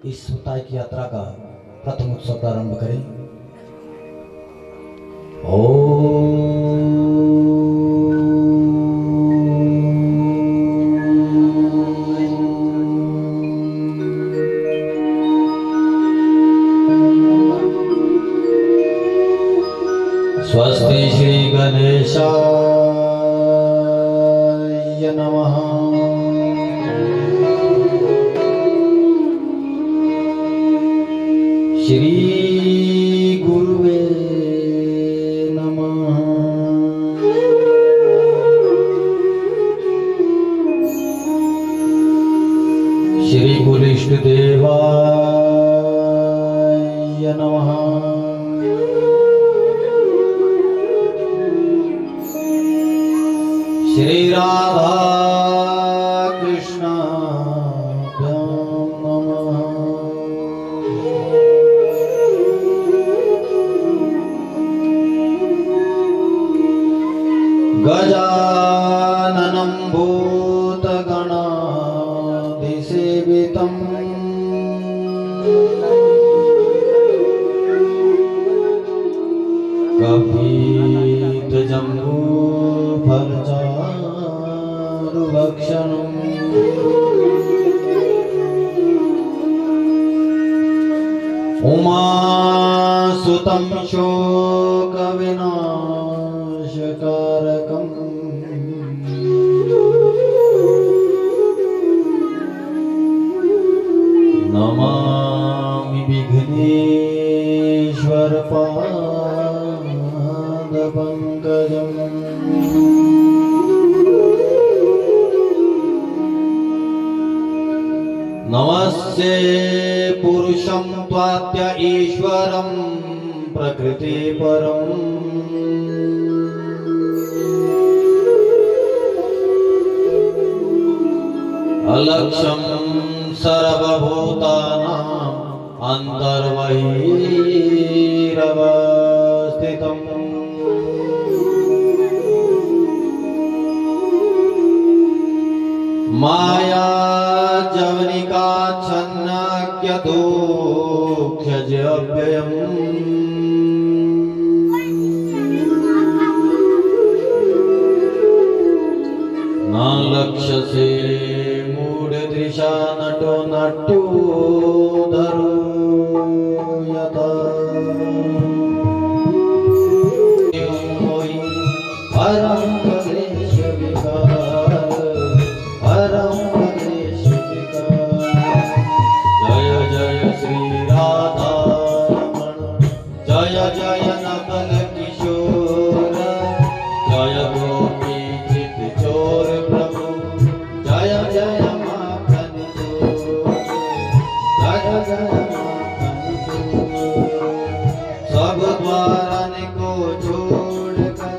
इस सुताई की यात्रा का प्रथम उत्सव प्रारंभ करें। स्वस्ति श्री गणेशाय नमः। श्री गुरुवे नमः। श्री गुरु इष्ट देवाय नमः। श्री राधा कृष्ण गजाननं भूतगणाधिसेवितं कपितजम्बूफलचारुभक्षणम् उमासुतं शोकविनाशकारकम् नमामि विघ्नेश्वर पादपङ्कजम्। नमस्ते पुरुषं त्वात्य ईश्वरं प्रकृति परम् अलक्ष्यं सर्वभूतानां अन्तर्बहिरवस्थितम् माया जवनिकाच्छन्नाख्यदोऽख्यजव्ययम् न लक्ष्यसे मूढदृशा नटो नाट्योधरो यथा परं क्लेशविकार परं क्लेशविकार। जय जय श्री राधा रमण जय जय नकल किशोर जय गोपी चित चोर प्रभु जय जय माखन चोर जय जय माखन चोर। सब द्वारन को छोड़कर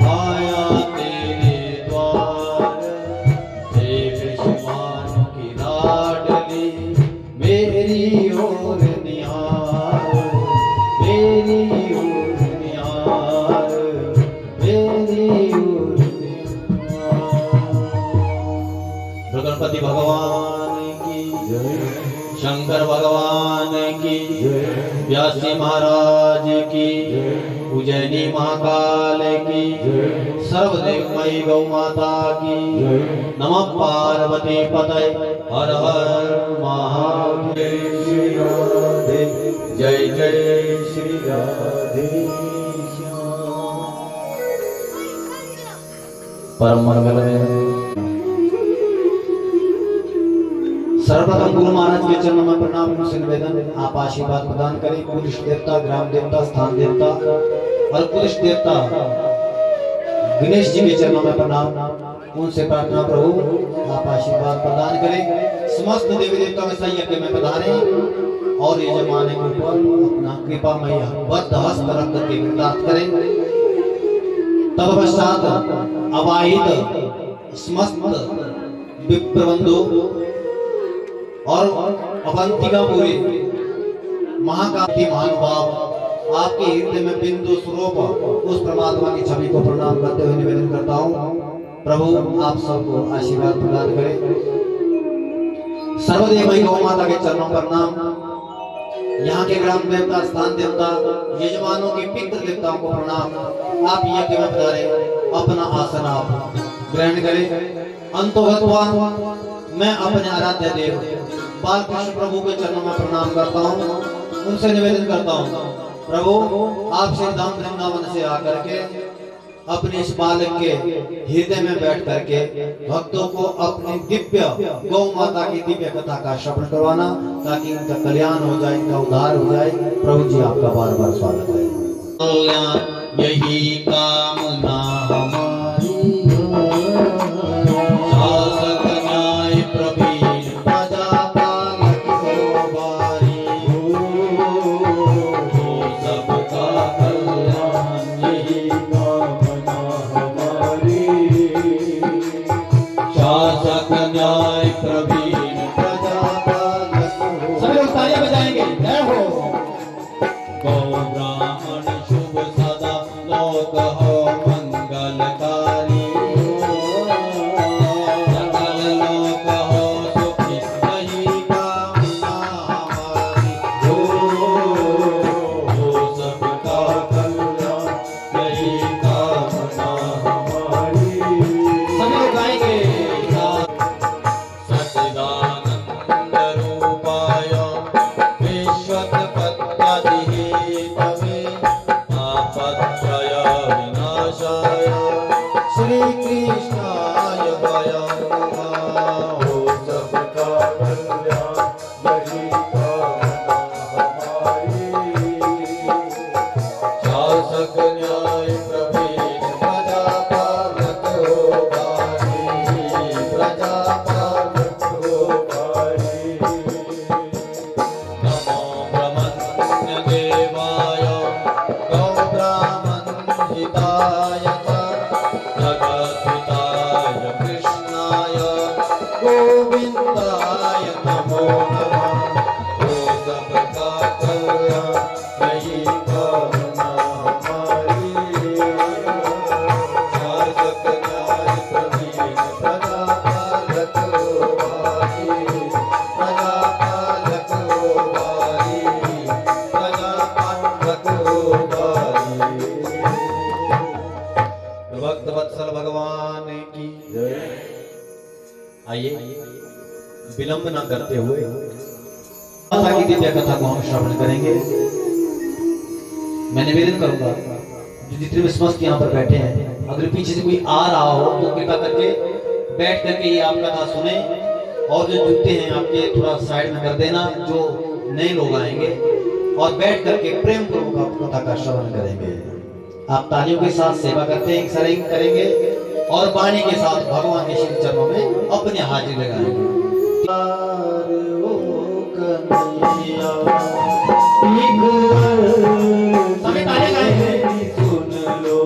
आया तेरे द्वार हे कृष्ण की लाडली मेरी ओर निहार मेरी ओर निहार मेरी ओर निहार। गणपति भगवान की जय शंकर भगवान की जय व्यासी महाराज की जय उज्जैनी महाकाल की जय सर्वदेवमयी गौ माता की जय नमः पार्वती पतये हर हर महादेव। श्री राधे जय जय श्री राधे परम मंगल में सर्वप्रथम गुरु महाराज के चरणों में प्रणाम से निवेदन आप आशीर्वाद प्रदान करें। कुल इष्ट देवता ग्राम देवता स्थान देवता और कुल इष्ट देवता गणेश जी के चरणों में प्रणाम उनसे प्रार्थना प्रभु आप आशीर्वाद प्रदान करें। समस्त देवी देवता में संयज्ञ में पधारें और ये जमाने के ऊपर अपना कृपा मैया बद्ध हस्त रख करके प्राप्त करें। तदपश्चात अवाहित समस्त विप्रबंधु और अवंतिकापुरी महाकाली महानुभाव आपके हृदय में बिंदु स्वरूप उस परमात्मा की छवि को प्रणाम करते हुए निवेदन करता हूँ। प्रभु आप सबको आशीर्वाद प्रदान करें। सर्वदेवमयी गौ माता के चरणों पर नाम, यहाँ के ग्राम देवता, स्थान देवता, यजमानों के पितृ देवताओं को प्रणाम। आप यज्ञ में पधारे, अपना आसन आप ग्रहण करें। अंतोगतवान मैं अपने आराध्य देव बाल कृष्ण प्रभु के चरणों में प्रणाम करता हूँ, उनसे निवेदन करता हूँ प्रभु आप श्री धाम वृंदावन से आकर के अपने इस बालक के हृदय में बैठ करके भक्तों को अपनी दिव्य गौ माता की दिव्य कथा का श्रवण करवाना, ताकि इनका कल्याण हो जाए, इनका उद्धार हो जाए। प्रभु जी आपका बार बार स्वागत है। यही कामना हमारी, शासक न्याय प्रवीण प्रजा पालक हो बारी, सबका कल्याण यही कामना हमारी, शासक न्याय प्रवीण प्रजा पालक हो। सभी लोग तालियां बजाएंगे, जय हो। गौ ब्राह्मण शुभ सदा लोक हो मंगलकारी, सकल लोक हो सुखी यही कामना हमारी, हो सबका कल्याण यही कामना हमारी। सभी लोग गाएंगे। सच्चिदानंद रूपाय विश्वोत्पत्त्यादिहेतवे आपत्रय विनाशाय श्री कृष्णाय वयं नमः। हो सबका कल्याण यही कामना हमारी, शासक न्याय प्रवीण प्रजा पालक हो बारी, प्रजा पालक हो बारी। नमो ब्रह्मण्य देवाय गौ ब्राह्मण हिताय च, जगद्धिताय कृष्णाय गोविन्दाय नमो नमः। हो सबका कल्याण यही कामना हमारी, शासक न्याय प्रवीण प्रजा पालक हो बारी, प्रजा पालक हो बारी, प्रजा पालक हो बारी। भक्त वत्सल भगवान की जय। आइए विलंब न करते हुए माता की दिव्य कथा को हम श्रवण करेंगे। मैं निवेदन करूंगा जो जितने भी समस्त यहाँ पर बैठे हैं, अगर पीछे से कोई आ रहा हो तो कृपया करके बैठ करके ये आप कथा सुने, और जो जूते हैं आपके थोड़ा साइड में कर देना, जो नए लोग आएंगे, और बैठ करके प्रेम पूर्वक आप कथा का श्रवण करेंगे। आप तालियों के साथ सेवा करते हैं करेंगे, और वाणी के साथ भगवान के श्री चरणों में अपने हाजिर लगाएंगे। सभी तालियां गाएंगे। सुन लो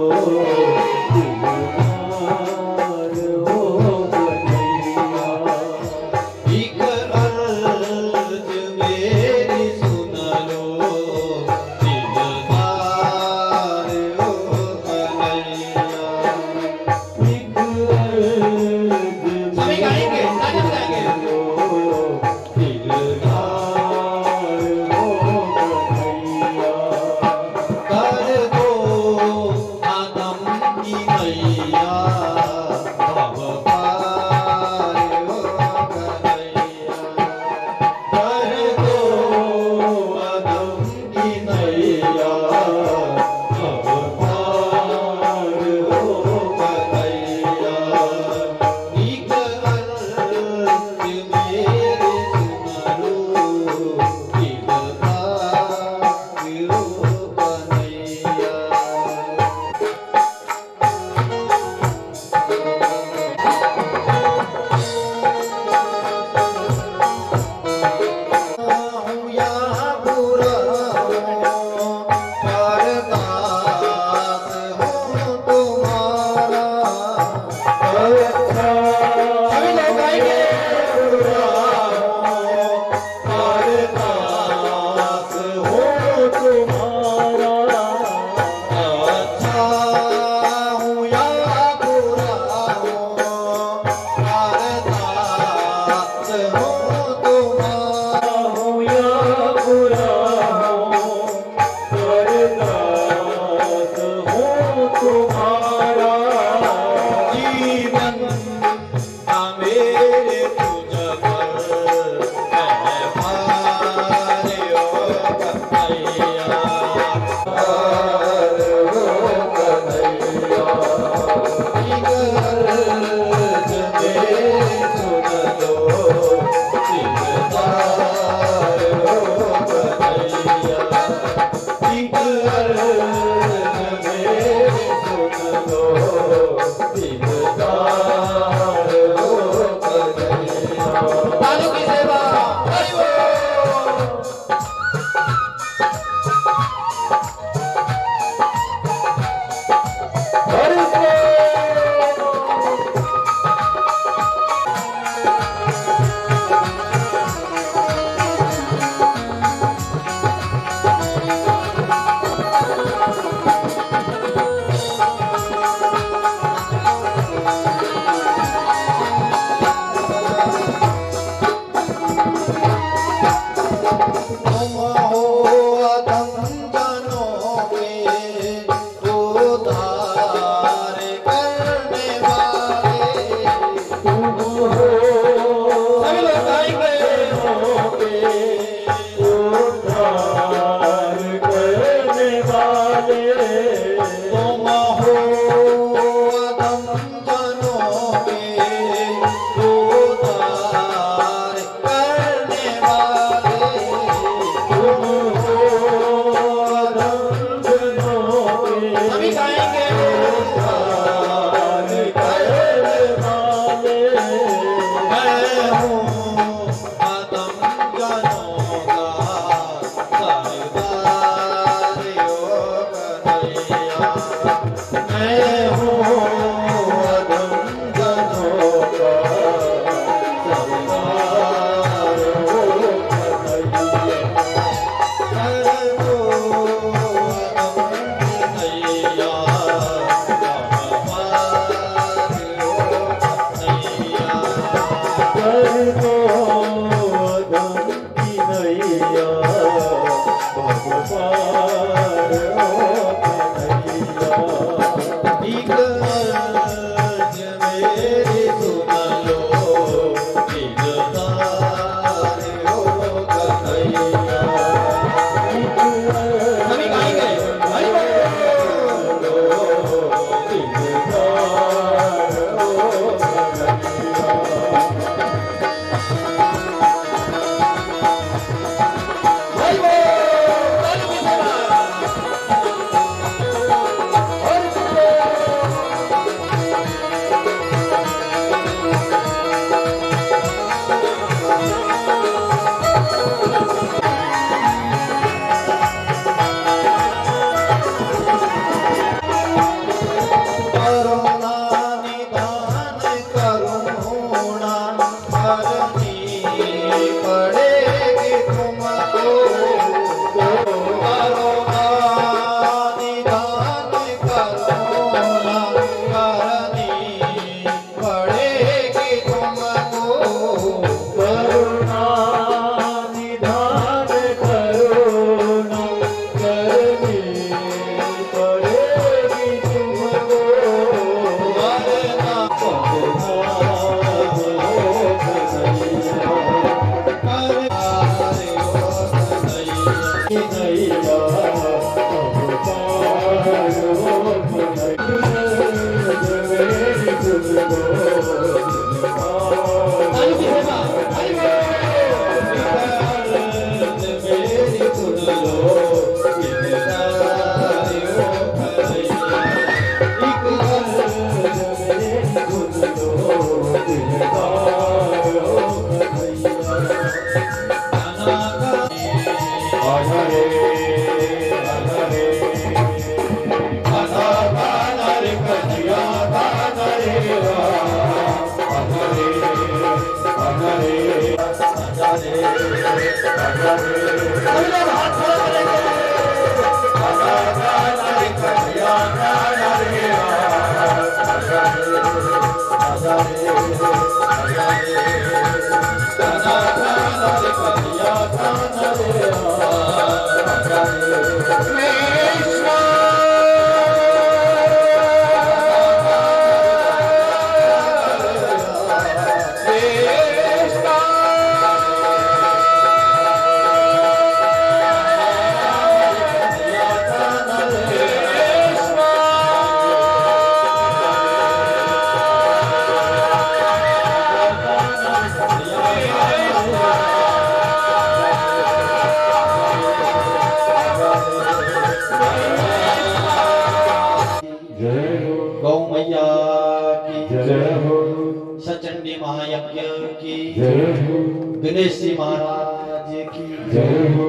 गणेश जी महाराज की जय हो।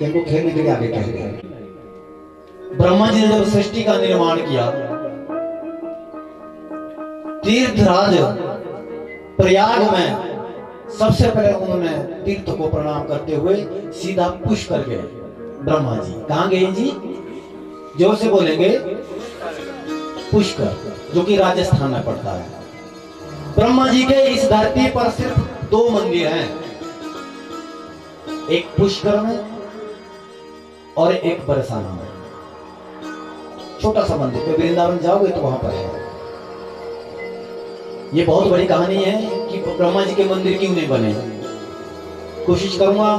इनको खेलने के लिए आगे कह गए। ब्रह्मा जी ने जब सृष्टि का निर्माण किया, तीर्थराज प्रयाग में सबसे पहले उन्होंने तीर्थ को प्रणाम करते हुए सीधा पुष्कर गए। ब्रह्मा जी कहां गए जी? जोर से बोलेंगे, पुष्कर, जो कि राजस्थान में पड़ता है। ब्रह्मा जी के इस धरती पर सिर्फ दो मंदिर हैं, एक पुष्कर में और एक बरसाना में। छोटा सा मंदिर, तो वृंदावन जाओगे तो वहां पर है। ये बहुत बड़ी कहानी है कि ब्रह्मा जी के मंदिर क्यों नहीं बने। कोशिश करूंगा,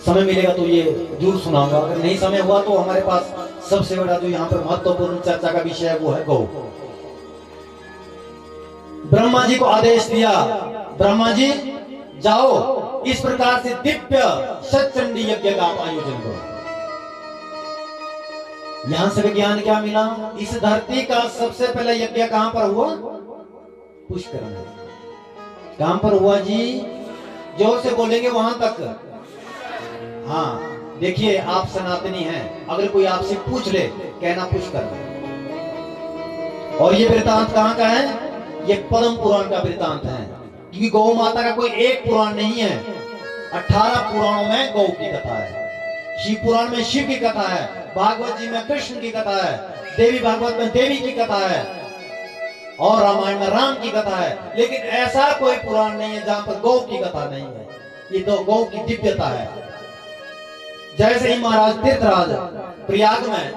समय मिलेगा तो ये जरूर सुनाऊंगा। अगर नहीं समय हुआ तो हमारे पास सबसे बड़ा जो यहाँ पर महत्वपूर्ण चर्चा का विषय है वो है गौ। ब्रह्मा जी को आदेश दिया, ब्रह्मा जी जाओ इस प्रकार से दिव्य सतचंडी यज्ञ का आप आयोजन करो। यहां से विज्ञान क्या मिला, इस धरती का सबसे पहला यज्ञ कहां पर हुआ? पुष्कर में। कहां पर हुआ जी? जोर से बोलेंगे वहां तक। हाँ, देखिए आप सनातनी हैं, अगर कोई आपसे पूछ ले कहना पुष्कर में। और ये वृतांत कहां का है? ये पद्म पुराण का वृतांत है, क्योंकि गौ माता का कोई एक पुराण नहीं है, 18 पुराणों में गौ की कथा है। शिव पुराण में शिव की कथा है, भागवत जी में कृष्ण की कथा है, देवी भागवत में देवी की कथा है, और रामायण में राम की कथा है। लेकिन ऐसा कोई पुराण नहीं है जहां पर गौ की कथा नहीं है। ये तो गौ की दिव्यता है। जैसे ही महाराज तीर्थराज प्रयाग में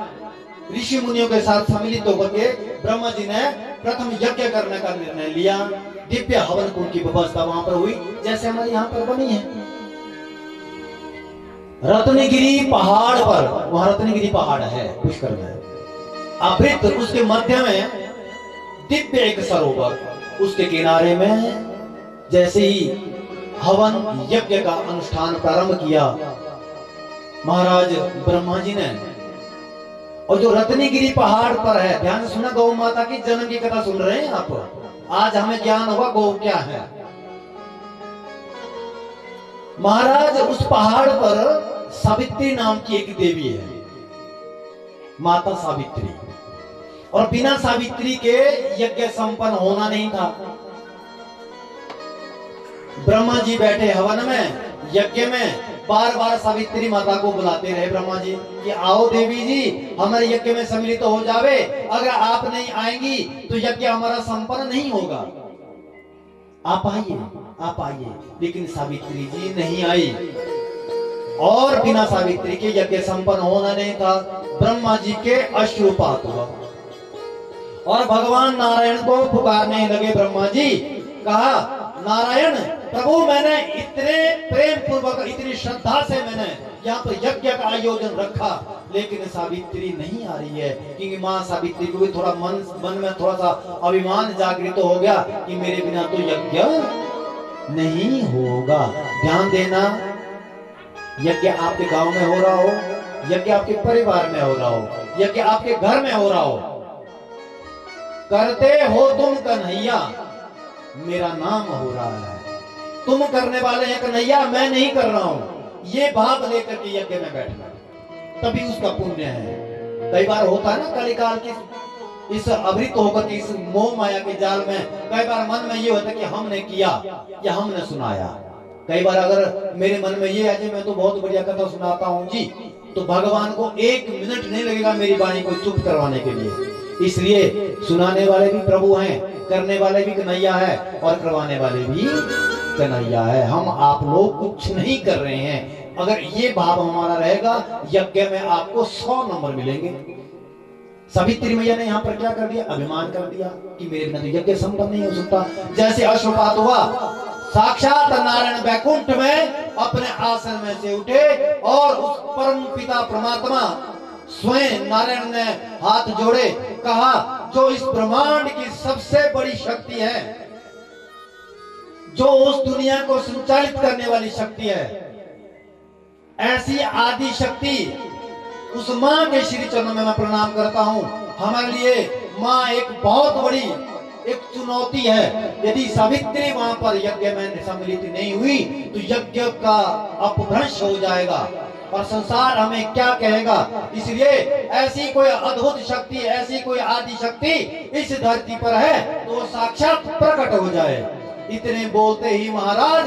ऋषि मुनियों के साथ सम्मिलित होकर के ब्रह्मा जी ने प्रथम यज्ञ करने का निर्णय लिया, दिव्य हवन कुंड की व्यवस्था वहां पर हुई, जैसे हमारे यहाँ पर बनी है। रत्नगिरी पहाड़ पर, वहां रत्नगिरी पहाड़ है पुष्कर में, आवृत उसके मध्य में दिव्य एक सरोवर, उसके किनारे में जैसे ही हवन यज्ञ का अनुष्ठान प्रारंभ किया महाराज ब्रह्मा जी ने, और जो रत्नगिरी पहाड़ पर है, ध्यान से सुना, गौ माता की जन्म की कथा सुन रहे हैं आप। आज हमें ज्ञान होगा गौ क्या है। महाराज उस पहाड़ पर सावित्री नाम की एक देवी है, माता सावित्री, और बिना सावित्री के यज्ञ संपन्न होना नहीं था। ब्रह्मा जी बैठे हवन में, यज्ञ में, बार बार सावित्री माता को बुलाते रहे ब्रह्मा जी कि आओ देवी जी हमारे यज्ञ में सम्मिलित तो हो जावे, अगर आप नहीं आएंगी तो यज्ञ हमारा संपन्न नहीं होगा, आप आइए, आप आइए। लेकिन सावित्री जी नहीं आई, और बिना सावित्री के यज्ञ संपन्न होना नहीं था। ब्रह्मा जी के अश्रुपात हुआ और भगवान नारायण को पुकारने लगे। ब्रह्मा जी कहा, नारायण प्रभु, मैंने इतने प्रेम पूर्वक, इतनी श्रद्धा से मैंने यहाँ पर यज्ञ का आयोजन रखा, लेकिन सावित्री नहीं आ रही है। क्योंकि माँ सावित्री को भी थोड़ा मन में थोड़ा सा अभिमान जागृत हो गया कि मेरे बिना तो यज्ञ नहीं होगा। ध्यान देना, यज्ञ आपके गांव में हो रहा हो, यज्ञ आपके परिवार में हो रहा हो, यज्ञ आपके घर में हो रहा हो, करते हो तुम कन्हैया, मेरा नाम हो रहा है। तुम करने वाले हैं कन्हैया, मैं नहीं कर रहा हूं, ये भाव लेकर के यज्ञ में बैठना, तभी उसका पुण्य है। कई बार होता है ना, कलिकाल की इस अवृत होकर के इस मोह माया के जाल में कई बार मन में ये होता है कि हमने किया या हमने सुनाया। कई बार अगर मेरे मन में ये है मैं तो बहुत बढ़िया कथा सुनाता हूँ जी, तो भगवान को 1 मिनट नहीं लगेगा मेरी वाणी को चुप करवाने के लिए। इसलिए सुनाने वाले भी प्रभु हैं, करने वाले भी कन्हैया है, और करवाने वाले भी कन्हैया है। हम आप लोग कुछ नहीं कर रहे हैं। अगर ये भाव हमारा रहेगा, यज्ञ में आपको 100 नंबर मिलेंगे। सावित्री मैया ने यहाँ पर क्या कर दिया? अभिमान कर दिया कि मेरे बिना तो यज्ञ संपन्न नहीं हो सकता। जैसे अश्रुपात हुआ, साक्षात नारायण बैकुंठ में अपने आसन में से उठे और उस परम पिता परमात्मा स्वयं नारायण ने हाथ जोड़े, कहा, जो इस ब्रह्मांड की सबसे बड़ी शक्ति है, जो उस दुनिया को संचालित करने वाली शक्ति है, ऐसी आदि शक्ति उस मां के श्री चरणों में मैं प्रणाम करता हूं। हमारे लिए मां एक बहुत बड़ी एक चुनौती है। यदि सावित्री वहां पर यज्ञ में सम्मिलित नहीं हुई तो यज्ञ का अपभ्रंश हो जाएगा और संसार हमें क्या कहेगा। इसलिए ऐसी कोई अद्भुत शक्ति, ऐसी कोई आदि शक्ति इस धरती पर है तो साक्षात प्रकट हो जाए। इतने बोलते ही महाराज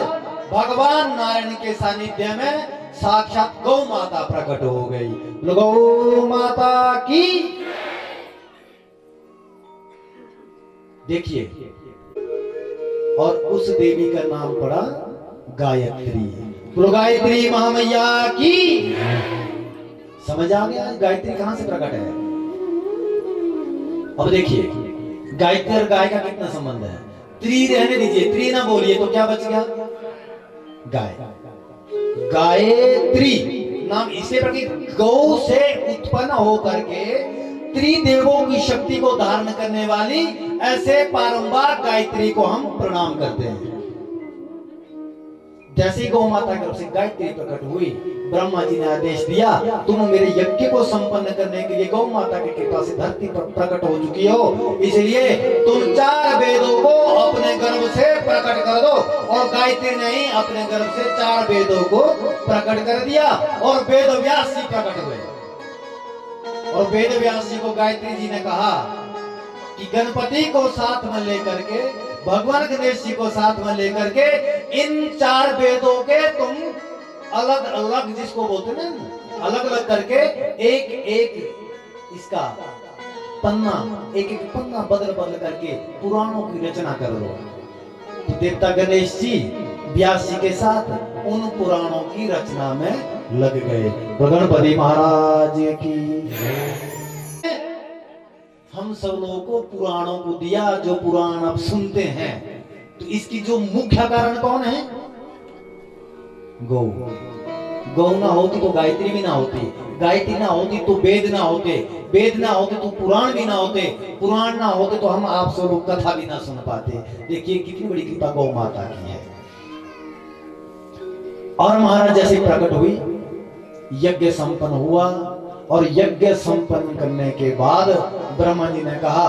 भगवान नारायण के सानिध्य में साक्षात गौ माता प्रकट हो गई। गौ माता की देखिए और उस देवी का नाम पड़ा गायत्री। तो गायत्री महामैया की। समझ आ गया गायत्री कहां से प्रकट है? अब देखिए गायत्री और गाय का कितना संबंध है। त्री रहने दीजिए, त्री ना बोलिए तो क्या बच गया? गाय। गायत्री नाम इससे प्रकट, गौ से उत्पन्न होकर के त्रिदेवों की शक्ति को धारण करने वाली ऐसे बारंबार गायत्री को हम प्रणाम करते हैं। जैसे गौ माता की तरफ से गायत्री प्रकट हुई, ब्रह्मा जी ने आदेश दिया तुम मेरे यज्ञ को संपन्न करने के लिए गौ माता की कृपा से धरती पर प्रकट हो चुकी हो, इसलिए तुम 4 वेदों को अपने गर्भ से प्रकट कर दो। और गायत्री ने ही अपने गर्भ से 4 वेदों को प्रकट कर दिया और वेद व्यास जी प्रकट हुए। और वेद व्यास जी को गायत्री जी ने कहा कि गणपति को साथ में लेकर के, भगवान गणेश जी को साथ में लेकर के इन 4 वेदों के तुम अलग अलग, जिसको बोलते हैं ना, अलग अलग करके एक एक इसका पन्ना, एक एक पन्ना बदल बदल करके पुराणों की रचना कर दो। तो देवता गणेश जी व्यास जी के साथ उन पुराणों की रचना में लग गए। तो गणपति महाराज की। हम सब लोगों को पुराणों को दिया, जो पुराण अब सुनते हैं, तो इसकी जो मुख्य कारण कौन है? गौ। गौ ना होती तो गायत्री भी ना होती, गायत्री ना होती तो वेद ना होते, वेद ना होते तो पुराण भी ना होते, पुराण ना होते तो हम आप सब लोग कथा भी ना सुन पाते। देखिए कितनी बड़ी कृपा गौ माता की है। और महाराज जैसे प्रकट हुई, यज्ञ संपन्न हुआ और यज्ञ संपन्न करने के बाद ब्रह्मा जी ने कहा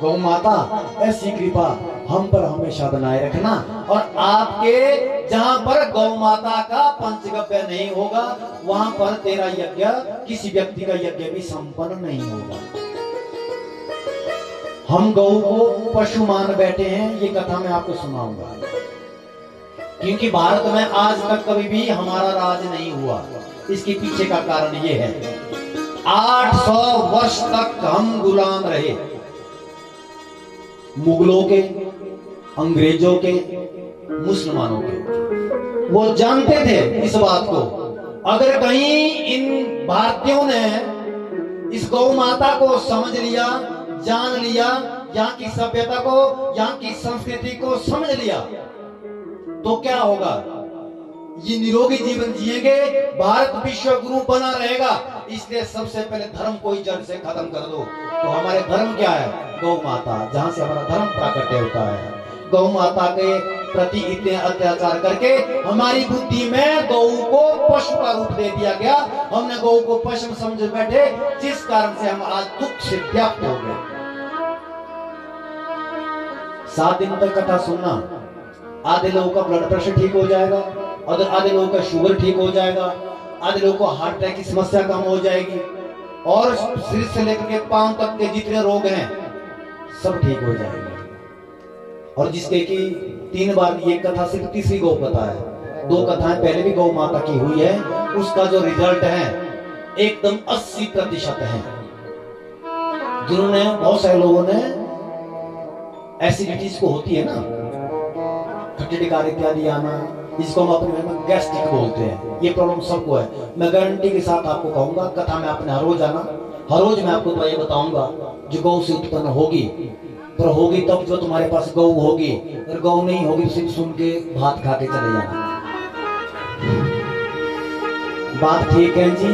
गौ माता ऐसी कृपा हम पर हमेशा बनाए रखना, और आपके जहां पर गौ माता का पंचगव्य नहीं होगा वहां पर तेरा यज्ञ, किसी व्यक्ति का यज्ञ भी संपन्न नहीं होगा। हम गौ को पशु मान बैठे हैं, ये कथा मैं आपको सुनाऊंगा, क्योंकि भारत में आज तक कभी भी हमारा राज नहीं हुआ। इसके पीछे का कारण ये है, 800 वर्ष तक हम गुलाम रहे, मुगलों के, अंग्रेजों के, मुसलमानों के। वो जानते थे इस बात को, अगर कहीं इन भारतीयों ने इस गौ माता को समझ लिया, जान लिया, यहाँ की सभ्यता को, यहाँ की संस्कृति को समझ लिया, तो क्या होगा? ये निरोगी जीवन जिएंगे, भारत विश्व गुरु बना रहेगा। इसलिए सबसे पहले धर्म को ही जड़ से खत्म कर दो। तो हमारे धर्म क्या है? गौ माता, जहां से हमारा धर्म प्राकट्य होता है। गौ माता के प्रति इतने अत्याचार करके हमारी बुद्धि में गौ को पशु का रूप दे दिया गया। हमने गौ को पशु समझ बैठे, जिस कारण से हम आज दुख से व्याप्त हो गए। 7 दिन तक कथा सुनना, आधे लोगों का ब्लड प्रेशर ठीक हो जाएगा, और आधे लोगों का शुगर ठीक हो जाएगा, आधे लोगों को हार्ट अटैक की समस्या कम हो जाएगी, और सिर से लेकर के पांव तक के जितने रोग हैं सब ठीक हो जाएंगे। और जिसके कि 3 बार ये कथा सिर्फ तीसरी गौ कथा है, 2 कथाएं पहले भी गौ माता की हुई है, उसका जो रिजल्ट है एकदम 80% है। जिन्होंने, बहुत सारे लोगों ने एसिडिटीज को होती है ना, खट्टी डिकार इत्यादि आना, इसको हम अपने में गैस्ट्रिक बोलते हैं, ये प्रॉब्लम सबको है। मैं गारंटी के साथ आपको कहूंगा, कथा में आपने हर रोज आना, हर रोज मैं आपको तो ये बताऊंगा जो गौ से उत्पन्न होगी, पर होगी तब जो तुम्हारे पास गौ होगी, अगर गौ नहीं होगी तो सिर्फ सुन के भात खा के चले जाना। बात ठीक है जी?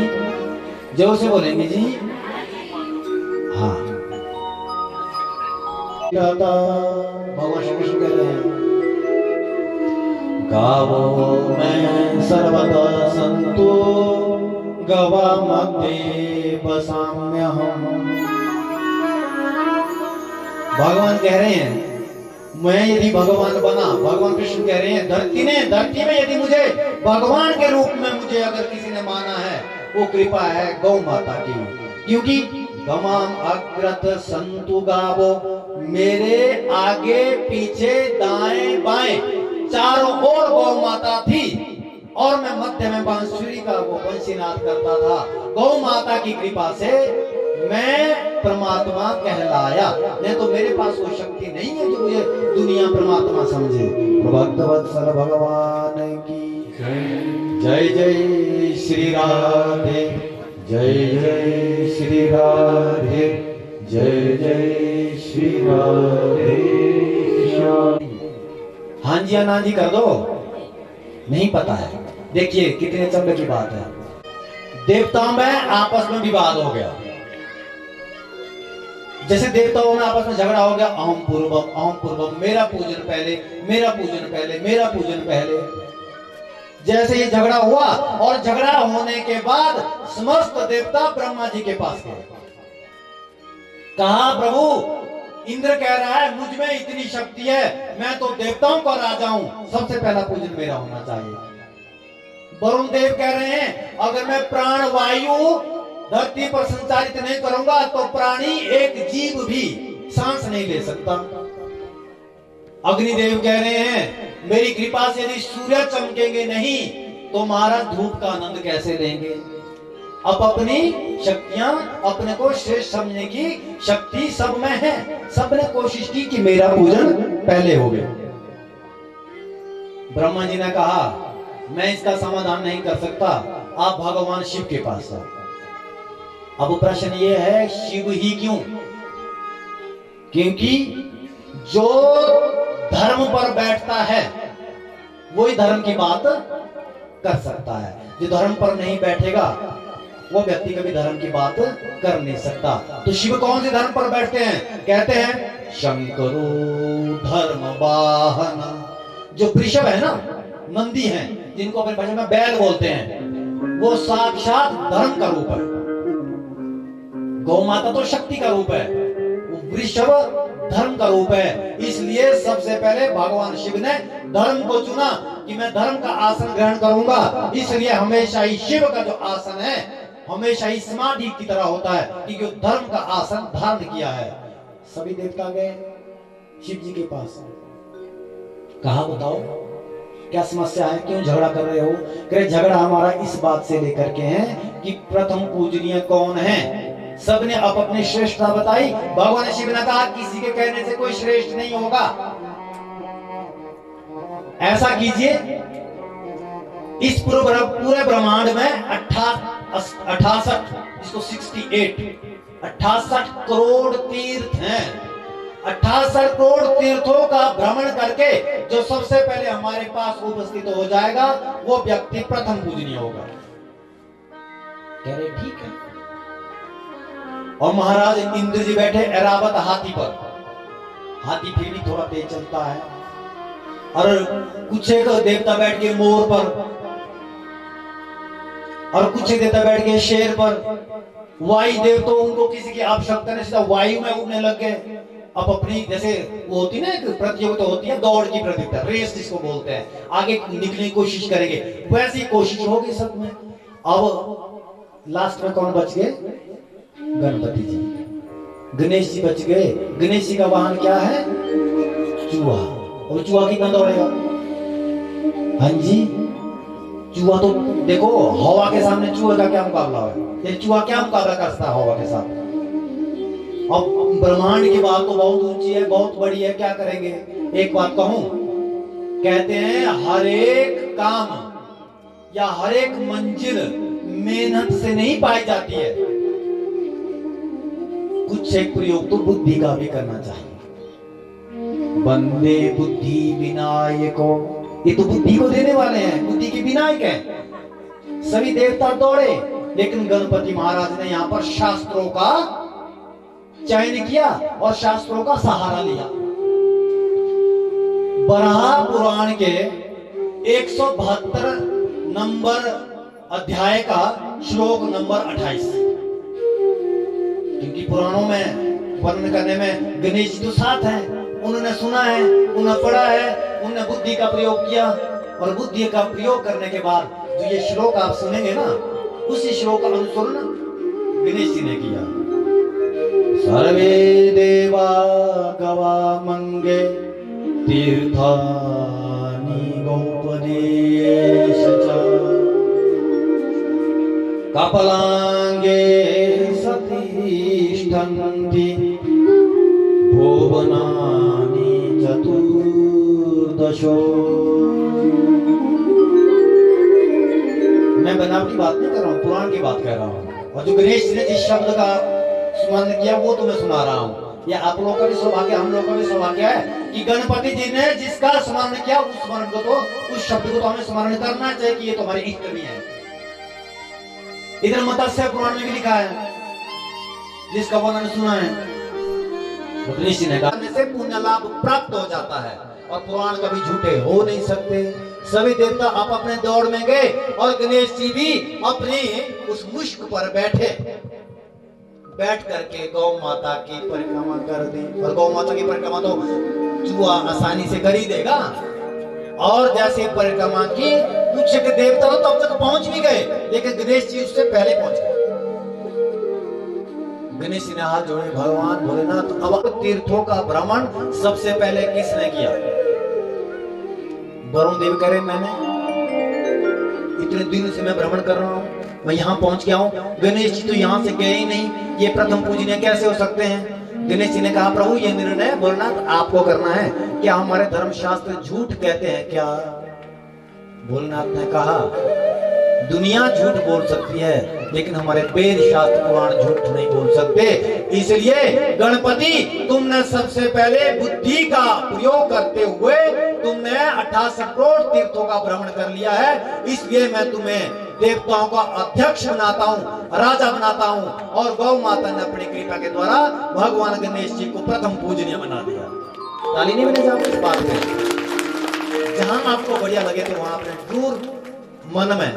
जोर से बोलेंगे जी। हाँ, भगवान श्री कृष्ण कह रहे हैं, गावो में सर्वदा संतो गवा मध्ये बसाम्यहम्। भगवान कह रहे हैं मैं यदि भगवान बना, भगवान कृष्ण कह रहे हैं धरती में यदि मुझे भगवान के रूप में मुझे अगर किसी ने माना है, वो कृपा है गौ माता की। क्योंकि गमाम अग्रत संतु गावो, मेरे आगे पीछे दाएं बाएं चारों ओर गौ माता थी, और मैं मध्य में बांसुरी का वो बंशीनाद करता था। गौ माता की कृपा से मैं परमात्मा कहलाया, नहीं तो मेरे पास वो शक्ति नहीं है जो ये दुनिया परमात्मा समझे। भक्तवत्सल भगवान की जय जय श्री राधे, जय जय श्री राधे, जय जय श्री राधे। हाँ जी ना जी कर दो, नहीं पता है। देखिए कितने चंबे की बात है। देवताओं में आपस में विवाद हो गया, जैसे देवताओं में आपस में झगड़ा हो गया, अहम पूर्वम, मेरा पूजन पहले, मेरा पूजन पहले, मेरा पूजन पहले। जैसे ये झगड़ा हुआ और झगड़ा होने के बाद समस्त देवता ब्रह्मा जी के पास गए। कहा प्रभु इंद्र कह रहा है मुझ में इतनी शक्ति है, मैं तो देवताओं का राजा हूं, सबसे पहला पूजन मेरा होना चाहिए। वरुण देव कह रहे हैं अगर मैं प्राण वायु धरती पर संचारित नहीं करूंगा तो प्राणी एक जीव भी सांस नहीं ले सकता। अग्निदेव कह रहे हैं मेरी कृपा से यदि सूर्य चमकेंगे नहीं तो महाराज धूप का आनंद कैसे लेंगे। अब अपनी शक्तियां, अपने को श्रेष्ठ समझने की शक्ति सब में है। सबने कोशिश की कि मेरा पूजन पहले हो गया। ब्रह्मा जी ने कहा मैं इसका समाधान नहीं कर सकता, आप भगवान शिव के पास जाओ। अब प्रश्न ये है शिव ही क्यों? क्योंकि जो धर्म पर बैठता है वही धर्म की बात कर सकता है, जो धर्म पर नहीं बैठेगा वो व्यक्ति कभी धर्म की बात कर नहीं सकता। तो शिव कौन से धर्म पर बैठते हैं? कहते हैं शंकरो धर्म वाहन। जो वृषभ है ना, नंदी है, जिनको अपने भाषा में बैल बोलते हैं, वो साक्षात धर्म का रूप है। गौ माता तो शक्ति का रूप है, वृषभ धर्म का रूप है। इसलिए सबसे पहले भगवान शिव ने धर्म को चुना कि मैं धर्म का आसन ग्रहण करूंगा। इसलिए हमेशा ही शिव का जो आसन है हमेशा ही समाधि की तरह होता है, क्योंकि धर्म का आसन धारण किया है। सभी देवता गए शिव जी के पास, कहा बताओ क्या समस्या है, क्यों झगड़ा कर रहे हो? कह झगड़ा हमारा इस बात से लेकर के है कि प्रथम पूजनीय कौन है। सबने अपनी श्रेष्ठता बताई। भगवान शिव ने कहा किसी के कहने से कोई श्रेष्ठ नहीं होगा। ऐसा कीजिए इस पूरे ब्रह्मांड में 68 करोड़ तीर्थ हैं। 68 करोड़ तीर्थों का भ्रमण करके जो सबसे पहले हमारे पास उपस्थित हो जाएगा वो व्यक्ति प्रथम पूजनीय होगा। कह रहे ठीक है। और महाराज इंद्र जी बैठे ऐरावत हाथी पर। हाथी फिर भी थोड़ा तेज चलता है। और कुछ एक देवता बैठ के मोर पर, और कुछ एक देवता बैठ के शेर पर। वायु देव तो उनको किसी की आवश्यकता नहीं, सीधा वायु में उड़ने लग गए। अब अपनी जैसे वो होती ना एक प्रतियोगिता होती है, दौड़ की प्रतियोगिता, रेस जिसको बोलते हैं, आगे निकलने की कोशिश करेंगे, वैसी कोशिश होगी सब में। अब लास्ट में कौन बच गए? गणपति जी, गणेश जी बच गए। गणेश जी का वाहन क्या है? चूहा। और चूहा कितना दौड़ेगा? हाँ जी, चूहा तो देखो हवा के सामने चूहे का क्या मुकाबला है? ये चूहा क्या मुकाबला करता है हवा के साथ? अब ब्रह्मांड की बात तो बहुत ऊंची है, बहुत बड़ी है, क्या करेंगे? एक बात कहूं, कहते हैं हर एक काम या हर एक मंजिल मेहनत से नहीं पाई जाती है। कुछ एक प्रयोग तो बुद्धि का भी करना चाहिए। बंदे बुद्धि विनायको, ये तो बुद्धि को देने वाले हैं, बुद्धि के विनायक हैं। सभी देवता दौड़े, लेकिन गणपति महाराज ने यहाँ पर शास्त्रों का चयन किया और शास्त्रों का सहारा लिया। बराह पुराण के 172 नंबर अध्याय का श्लोक नंबर 28, क्योंकि पुराणों में वर्णन करने में गणेश जी तो साथ हैं, उन्होंने सुना है, उन्होंने पढ़ा है, उन्होंने बुद्धि का प्रयोग किया। और बुद्धि का प्रयोग करने के बाद जो ये श्लोक आप सुनेंगे ना, उसी श्लोक का अनुसरण गणेश जी ने किया। सर्वे देवा गवा मंगे तीर्थानि गौपदेश कपलांगे सती तिष्ठन्ति भुवनानि चतुर्दशो। मैं बनावटी बात नहीं कर रहा हूँ, पुराण की बात कर रहा हूँ। और जो गणेश जी ने जिस शब्द का स्मरण किया वो तुम्हें सुना रहा हूँ। ये आप लोगों का भी सौभाग्य, हम लोगों का भी सौभाग्य है कि गणपति जी ने जिसका स्मरण किया उस स्मरण को तो, उस शब्द को तो हमें स्मरण करना चाहिए कि ये तो हमारी इष्ट भी है। इधर मत्स्य पुराण में भी लिखा है, जिसका वर्णन सुना है, गणेश जी ने कहा से पुण्य लाभ प्राप्त हो जाता है। और पुराण कभी झूठे हो नहीं सकते। सभी देवता आप अपने दौड़ में गए और गणेश जी भी अपने उस मुश्क पर बैठे, बैठ करके गौ माता की परिक्रमा कर दी। और गौ माता की परिक्रमा तो चूहा आसानी से कर ही देगा। और जैसे परिक्रमा की कुछ देवता तो तब तक पहुंच भी गए, लेकिन गणेश जी उससे पहले पहुंच गए। गणेश जी ने हाथ जोड़े, भगवान भोलेनाथ अब तीर्थों का भ्रमण सबसे पहले किसने किया? वरुण देव कह रहे मैंने इतने दिन से मैं भ्रमण कर रहा हूँ, मैं यहाँ पहुंच गया हूँ, गणेश जी तो यहाँ से गए ही नहीं, ये प्रथम पूजनीय कैसे हो सकते हैं? गणेश जी ने कहा प्रभु ये निर्णय भोलेनाथ आपको करना है, क्या हमारे धर्मशास्त्र झूठ कहते हैं क्या? भोलेनाथ ने कहा दुनिया झूठ बोल सकती है लेकिन हमारे वेद शास्त्र पुराण झूठ नहीं बोल सकते। इसलिए गणपति तुमने सबसे पहले बुद्धि का प्रयोग करते हुए तुमने 88 करोड़ तीर्थों का भ्रमण कर लिया है। इसलिए मैं तुम्हें देवताओं का अध्यक्ष बनाता हूँ, राजा बनाता हूँ। और गौ माता ने अपनी कृपा के द्वारा भगवान गणेश जी को प्रथम पूजनीय बना दिया। ताली नहीं बने जाओ इस बात में। जहां आपको बढ़िया लगे तो वहां अपने दूर मन में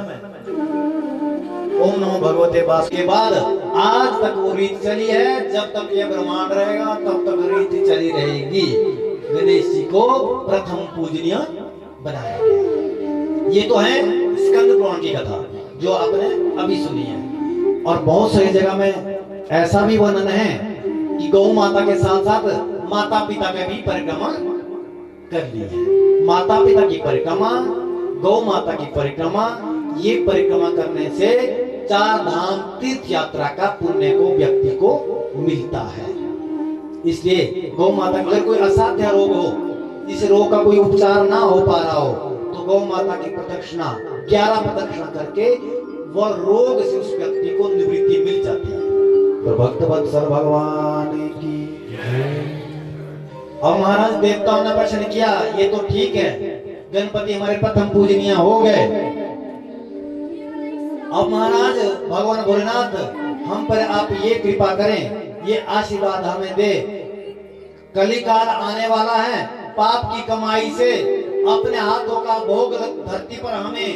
ओम नमो भगवते वास के बाद आज तक वो रीत चली है, जब तक ये ब्रह्मांड रहेगा तब तक रीत चली रहेगी। गणेश जी को प्रथम पूजनीय बनाया गया। ये तो है स्कंद पुराण की कथा जो आपने अभी सुनी है। और बहुत सारी जगह में ऐसा भी वर्णन है कि गौ माता के साथ साथ माता पिता का भी परिक्रमा कर ली है। माता पिता की परिक्रमा, गौ माता की परिक्रमा, ये परिक्रमा करने से 4 धाम तीर्थ यात्रा का पुण्य को व्यक्ति को मिलता है। इसलिए गौ माता अगर कोई असाध्य रोग हो, जिस रोग का कोई उपचार ना हो पा रहा हो, तो गौ माता की प्रदक्षिणा 11 प्रदक्षिणा करके वह रोग से उस व्यक्ति को निवृत्ति मिल जाती है। तो भक्त वत्सल भगवान की। अब महाराज देवताओं ने प्रश्न किया ये तो ठीक है, गणपति हमारे प्रथम पूजनीय हो गए। अब महाराज भगवान भोलेनाथ हम पर आप ये कृपा करें, ये आशीर्वाद हमें दे। कलिकाल आने वाला है, पाप की कमाई से अपने हाथों का भोग धरती पर हमें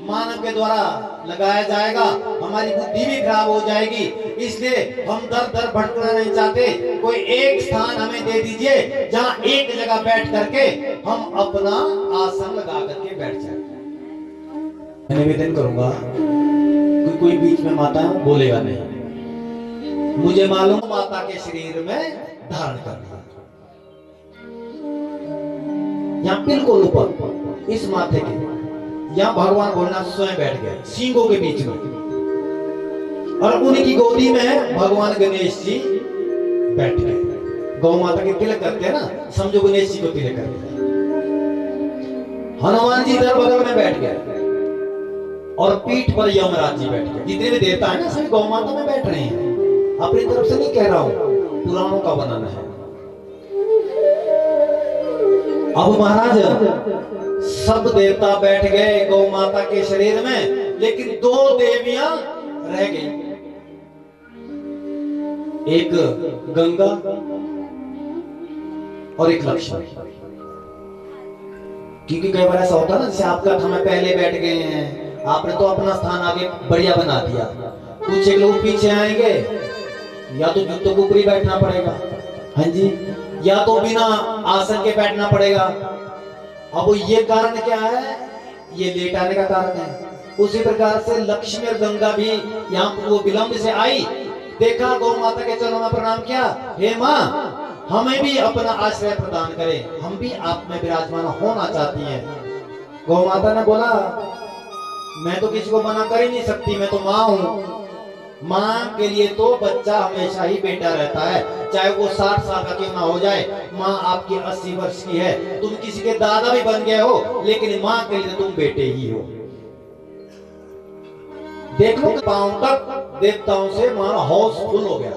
मानव के द्वारा लगाया जाएगा, हमारी बुद्धि भी खराब हो जाएगी। इसलिए हम दर दर भटकना नहीं चाहते, कोई एक स्थान हमें दे दीजिए जहां एक जगह बैठ करके हम अपना आसन लगा करके बैठ जाए। मैं निवेदन करूंगा कोई बीच में माता बोलेगा नहीं, मुझे मालूम माता के शरीर में धारण करना। यहाँ बिल्कुल ऊपर इस माथे के यहाँ भगवान भोलेनाथ स्वयं बैठ गए सींगों के बीच में, और उनकी गोदी में भगवान गणेश जी बैठ गए। गौ माता के तिलक करते हैं ना, समझो गणेश जी को तिलक करते हैं। हनुमान जी इधर बगल में बैठ गए और पीठ पर यमराज जी बैठ गए। जितने भी देवता है ना सभी गौ माता में बैठ रहे हैं। अपनी तरफ से नहीं कह रहा हूं, पुराणों का वर्णन है। अब महाराज सब देवता बैठ गए गौ माता के शरीर में, लेकिन 2 देवियां रह गई, एक गंगा और एक लक्ष्मी। क्योंकि कई बार ऐसा होता है ना, जैसे आपका समय पहले बैठ गए हैं, आपने तो अपना स्थान आगे बढ़िया बना दिया, कुछ एक लोग पीछे आएंगे, या तो जूतों के ऊपर ही बैठना पड़ेगा, हाँ जी, या तो बिना आसन के बैठना पड़ेगा। अब ये कारण क्या है? ये लेटाने का कारण है। उसी प्रकार से लक्ष्मी और गंगा भी यहाँ वो विलंब से आई, देखा गौ माता के चरणों में प्रणाम किया, हे माँ हमें भी अपना आश्रय प्रदान करें, हम भी आप में विराजमान होना चाहती हैं। गौ माता ने बोला मैं तो किसी को मना कर ही नहीं सकती, मैं तो माँ हूँ, माँ के लिए तो बच्चा हमेशा ही बेटा रहता है, चाहे वो 60 साल का क्यों ना हो जाए। माँ आपकी 80 वर्ष की है, तुम किसी के दादा भी बन गए हो, लेकिन माँ के लिए तुम बेटे ही हो। देख लो पांव तक देवताओं से मारा हाउस फुल हो गया,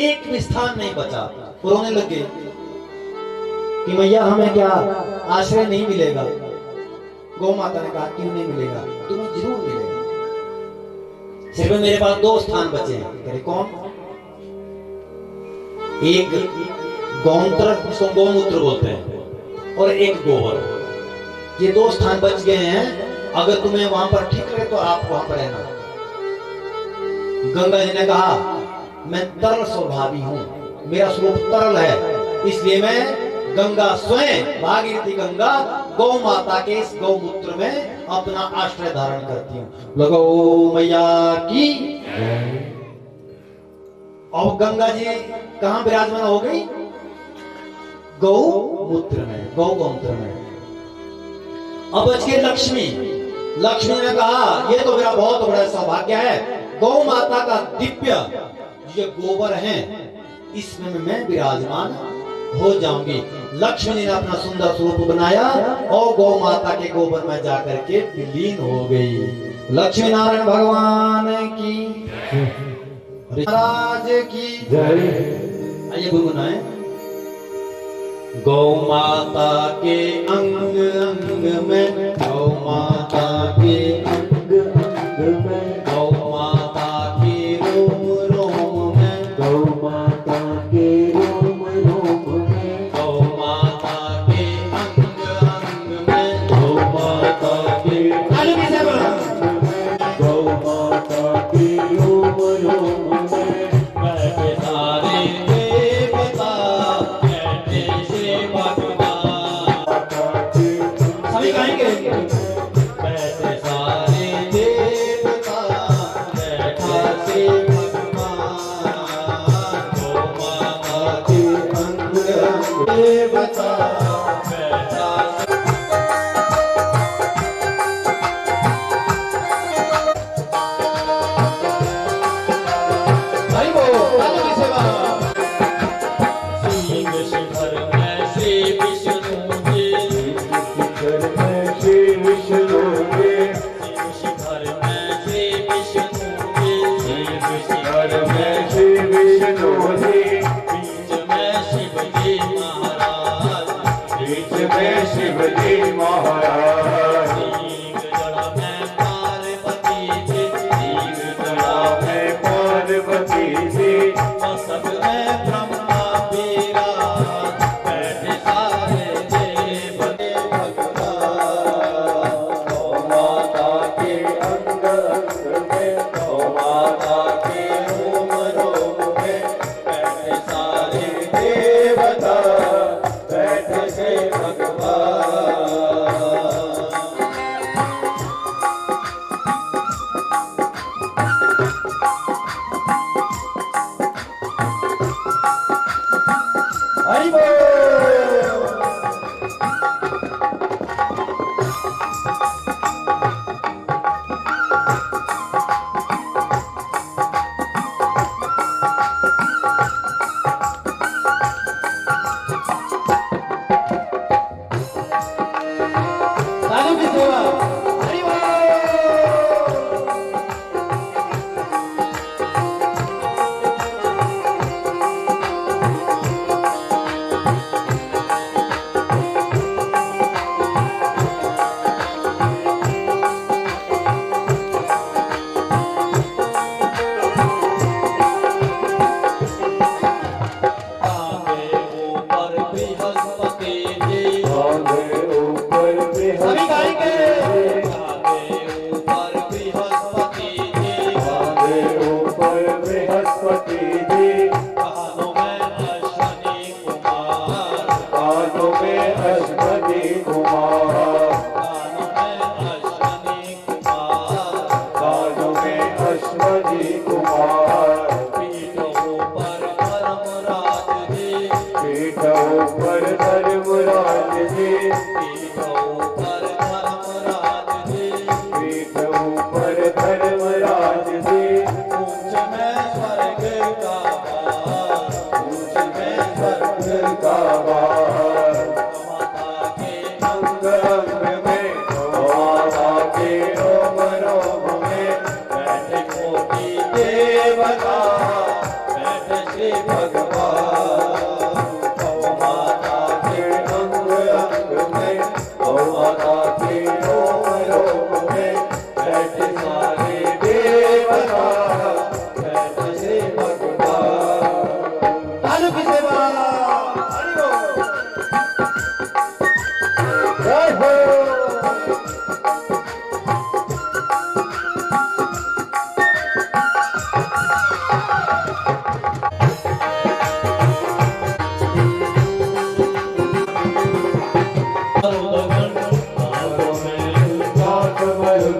एक भी स्थान नहीं बचा। रोने लगे कि मैया हमें क्या आश्रय नहीं मिलेगा। गौ माता ने कहा क्यों नहीं मिलेगा, तुम्हें जरूर मिलेगा, सिर्फ मेरे पास 2 स्थान बचे हैं। कह रहे कौन? एक गौमूत्र, जिसको गौमूत्र बोलते हैं, और एक गोबर। ये 2 स्थान बच गए हैं, अगर तुम्हें वहां पर ठीक लगे तो आप वहां पर रहना। गंगा जी ने कहा मैं तरल स्वभावी हूं, मेरा स्वरूप तरल है, इसलिए मैं गंगा स्वयं भागीरथी गंगा गौ माता के इस गौमूत्र में अपना आश्रय धारण करती हूँ। लगो मैया की। और गंगा जी कहां विराजमान हो गई? गौमूत्र में, गौमूत्र में। अब बच गई लक्ष्मी। लक्ष्मी ने कहा ये तो मेरा बहुत बड़ा सौभाग्य है, गौ माता का दिव्य ये गोबर है, इसमें मैं विराजमान हो जाऊंगी। लक्ष्मी ने अपना सुंदर स्वरूप बनाया और गौ माता के गोबर में जाकर के विलीन हो गई। लक्ष्मी नारायण भगवान की, महाराज की जय। आइए गुनगुनाएं। गौ माता के अंग अंग में, गौ माता के अंग अंग में, गौ माता के रोम रोम में, गौ माता के रोम रोम में, गौ माता के अंग अंग में, गौ माता के गौ माता के रोम रोम में, मैं सारे देवता कहते से भगवान। सभी गाएंगे।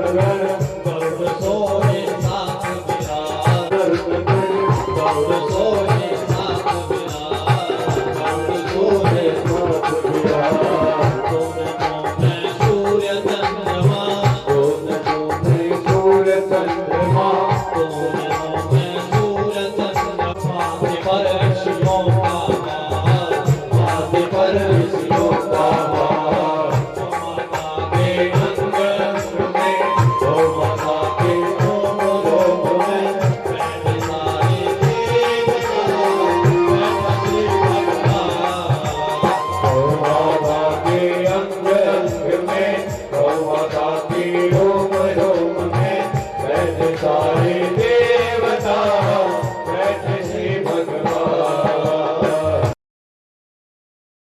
लगा